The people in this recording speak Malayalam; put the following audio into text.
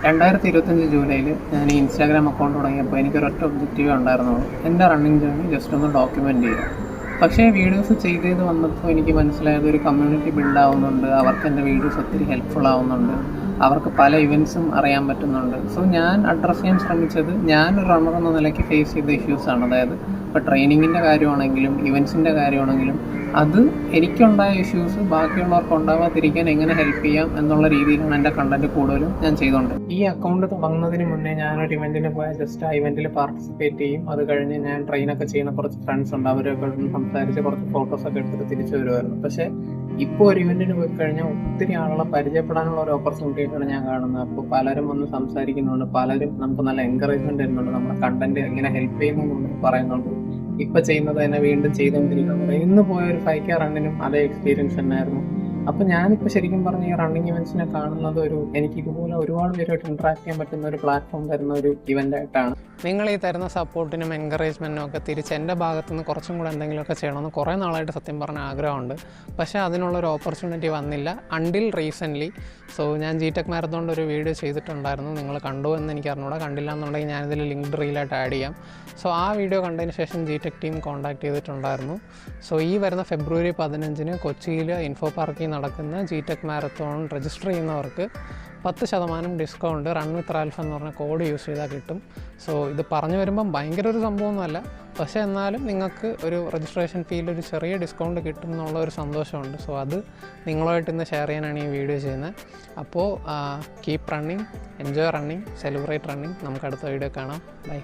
2025 ജൂലൈയിൽ ഞാൻ ഈ ഇൻസ്റ്റാഗ്രാം അക്കൗണ്ട് തുടങ്ങിയപ്പോൾ എനിക്കൊരൊറ്റ ഒബ്ജക്റ്റീവ് ഉണ്ടായിരുന്നുള്ളൂ. എൻ്റെ റണ്ണിങ് ജേർണി ജസ്റ്റ് ഒന്ന് ഡോക്യുമെൻ്റ് ചെയ്യുക. പക്ഷേ വീഡിയോസ് ചെയ്ത് വന്നപ്പോൾ എനിക്ക് മനസ്സിലായത് ഒരു കമ്മ്യൂണിറ്റി ബിൽഡ് ആവുന്നുണ്ട്, അവർക്ക് എൻ്റെ വീഡിയോസ് ഒത്തിരി ഹെൽപ്ഫുൾ ആവുന്നുണ്ട്, അവർക്ക് പല ഇവൻറ്റ്സും അറിയാൻ പറ്റുന്നുണ്ട്. സോ ഞാൻ അഡ്രസ്സ് ചെയ്യാൻ ശ്രമിച്ചത് ഞാനൊരു റണ്ണർ എന്ന നിലയ്ക്ക് ഫേസ് ചെയ്ത ഇഷ്യൂസാണ്. അതായത് ഇപ്പോൾ ട്രെയിനിങ്ങിൻ്റെ കാര്യമാണെങ്കിലും ഇവൻറ്റ്സിൻ്റെ കാര്യമാണെങ്കിലും അത് എനിക്കുണ്ടായ ഇഷ്യൂസ് ബാക്കിയുള്ളവർക്ക് ഉണ്ടാവാതിരിക്കാൻ എങ്ങനെ ഹെൽപ്പ് ചെയ്യാം എന്നുള്ള രീതിയിലാണ് എൻ്റെ കണ്ടന്റ് കൂടുതലും ഞാൻ ചെയ്തുകൊണ്ട്. ഈ അക്കൗണ്ട് തുടങ്ങുന്നതിന് മുന്നേ ഞാനൊരു ഇവൻറ്റിന് പോയാൽ ജസ്റ്റ് ആ ഇവൻറ്റിൽ പാർട്ടിസിപ്പേറ്റ് ചെയ്യും. അത് കഴിഞ്ഞ് ഞാൻ ട്രെയിനൊക്കെ ചെയ്യുന്ന കുറച്ച് ഫ്രണ്ട്സ് ഉണ്ട്, അവരൊക്കെ സംസാരിച്ച് കുറച്ച് ഫോട്ടോസൊക്കെ എടുത്തിട്ട് തിരിച്ചു വരുമായിരുന്നു. പക്ഷേ ഇപ്പോൾ ഒരു ഇവൻറ്റിന് പോയി കഴിഞ്ഞാൽ ഒത്തിരി ആളുകളെ പരിചയപ്പെടാനുള്ള ഒരു ഓപ്പർച്യൂണിറ്റിയായിട്ടാണ് ഞാൻ കാണുന്നത്. അപ്പോൾ പലരും വന്ന് സംസാരിക്കുന്നുണ്ട്, പലരും നമുക്ക് നല്ല എൻകറേജ്മെൻറ്റ് തരുന്നുണ്ട്, നമ്മുടെ കണ്ടന്റ് എങ്ങനെ ഹെൽപ്പ് ചെയ്യുന്നു പറയുന്നുണ്ട്. ഇപ്പം ചെയ്യുന്നത് തന്നെ വീണ്ടും ചെയ്തുകൊണ്ടിരിക്കുന്നത്. ഇന്ന് പോയ ഒരു 5K റണ്ണിനും അതേ എക്സ്പീരിയൻസ് തന്നെയായിരുന്നു. അപ്പോൾ ഞാനിപ്പോൾ ശരിക്കും പറഞ്ഞ ഈ റണ്ണിങ് ഇവൻറ്റ്സിനെ കാണുന്നത് എനിക്ക് ഇതുപോലെ ഒരുപാട് പേരുമായിട്ട് ഇൻട്രാക്ട് ചെയ്യാൻ പറ്റുന്ന ഒരു പ്ലാറ്റ്ഫോം തരുന്ന ഒരു ഇവൻ്റായിട്ടാണ്. നിങ്ങൾ ഈ തരുന്ന സപ്പോർട്ടിനും എൻകറേജ്മെൻറ്റിനും ഒക്കെ തിരിച്ച് എൻ്റെ ഭാഗത്തു നിന്ന് കുറച്ചും കൂടെ എന്തെങ്കിലുമൊക്കെ ചെയ്യണമെന്ന് കുറേ നാളായിട്ട് സത്യം പറഞ്ഞ ആഗ്രഹമുണ്ട്. പക്ഷേ അതിനുള്ളൊരു ഓപ്പർച്യൂണിറ്റി വന്നില്ല അണ്ടിൽ റീസെൻ്റ്ലി. സോ ഞാൻ GTech മാരത്തോണിൻ്റെ ഒരു വീഡിയോ ചെയ്തിട്ടുണ്ടായിരുന്നു, നിങ്ങൾ കണ്ടു എന്ന് എനിക്ക് അറിഞ്ഞൂടാ. കണ്ടില്ല എന്നുണ്ടെങ്കിൽ ഞാനിതിൽ ലിങ്ക് റീലായിട്ട് ആഡ് ചെയ്യാം. സോ ആ വീഡിയോ കണ്ടതിന് ശേഷം GTech ടീം കോൺടാക്ട് ചെയ്തിട്ടുണ്ടായിരുന്നു. സോ ഈ വരുന്ന ഫെബ്രുവരി 15-ന് കൊച്ചിയിൽ ഇൻഫോ പാർക്കിൽ നടക്കുന്ന GTech മാരത്തോൺ രജിസ്റ്റർ ചെയ്യുന്നവർക്ക് 10% ഡിസ്കൗണ്ട് റൺ വിത്ത് റാൽഫ് എന്ന് പറഞ്ഞ കോഡ് യൂസ് ചെയ്താൽ കിട്ടും. സോ ഇത് പറഞ്ഞു വരുമ്പം ഭയങ്കര ഒരു സംഭവമൊന്നുമല്ല, പക്ഷേ എന്നാലും നിങ്ങൾക്ക് ഒരു രജിസ്ട്രേഷൻ ഫീൽ ഒരു ചെറിയ ഡിസ്കൗണ്ട് കിട്ടും എന്നുള്ള ഒരു സന്തോഷമുണ്ട്. സോ അത് നിങ്ങളുമായിട്ട് ഇന്ന് ഷെയർ ചെയ്യാനാണ് ഈ വീഡിയോ ചെയ്യുന്നത്. അപ്പോൾ keep running, enjoy running, celebrate running. നമുക്ക് അടുത്ത വീഡിയോ കാണാം. ബൈ.